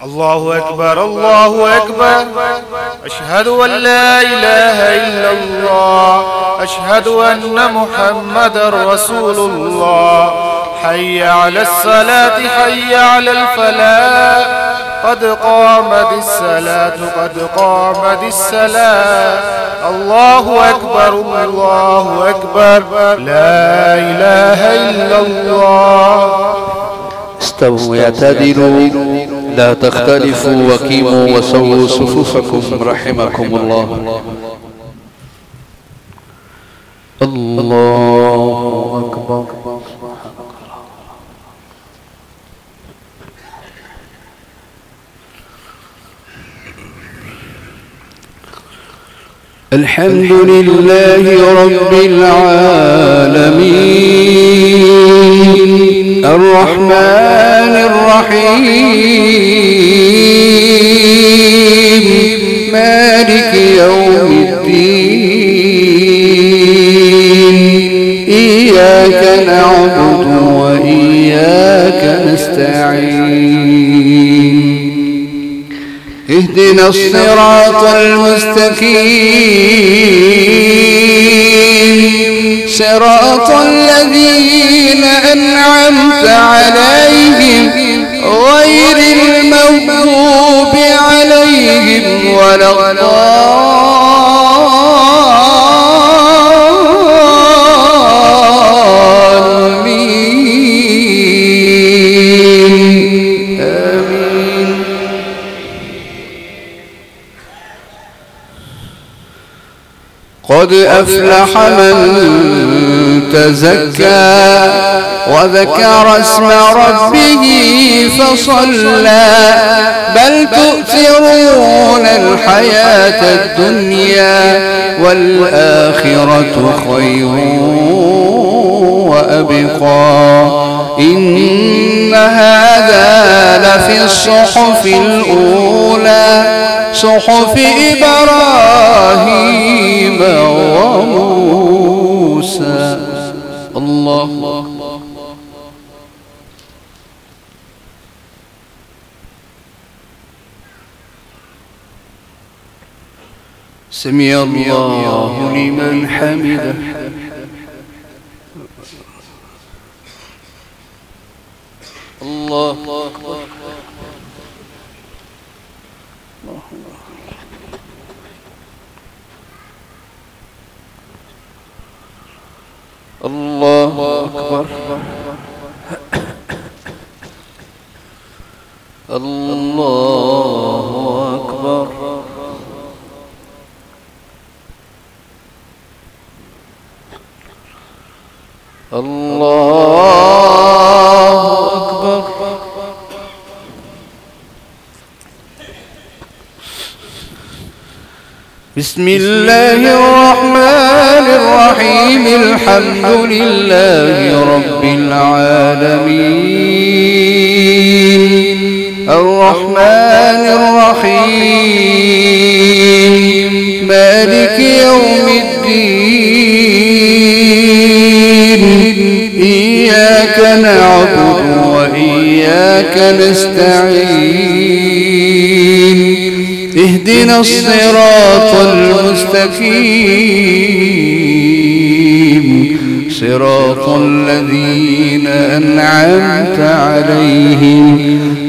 الله أكبر الله أكبر. أشهد أن لا إله إلا الله. أشهد أن محمدا رسول الله. حي على الصلاة حي على الفلاح. قد قامت الصلاة قد قامت الصلاة. الله أكبر الله أكبر. لا إله إلا الله. استووا واعتدلوا لا تختلفوا وقيموا وسووا صفوفكم رحمكم الله. الله أكبر. الحمد لله رب العالمين الرحمن الرحيم مالك يوم الدين. إياك نعبد وإياك نستعين. اهدنا الصراط المستقيم صراط الذين أنعمت عليهم غير المغضوب عليهم ولا الضالين. آمين. قد أفلح من تزكى وذكر اسم ربه فصلى. بل تؤثرون الحياة الدنيا والآخرة خير وأبقى. إن هذا لفي الصحف الأولى صحف إبراهيم وموسى. الله. سمع الله لمن حمده. الله. الله أكبر. الله أكبر. الله أكبر. بسم الله الرحمن الرحيم. الحمد لله رب العالمين الرحمن الرحيم مالك يوم الدين. إياك نعبد وإياك نستعين. اهدنا الصراط المستقيم صراط الذين أنعمت عليهم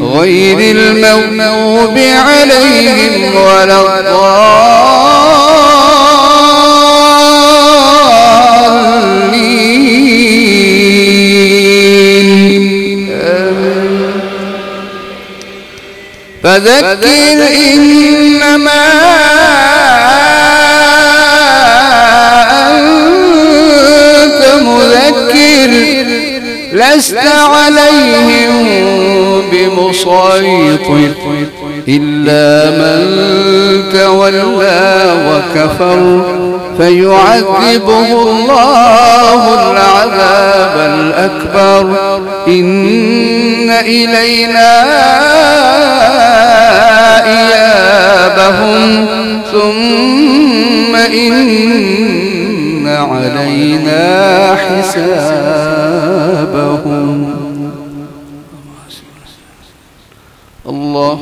غير المغضوب عليهم ولا الضالين. فذكر إنما أنت مذكر لست عليهم بمسيطر إلا من تولى وكفر فيعذبه الله العذاب الأكبر. إن إلينا إيابهم ثم إن علينا حسابهم. الله.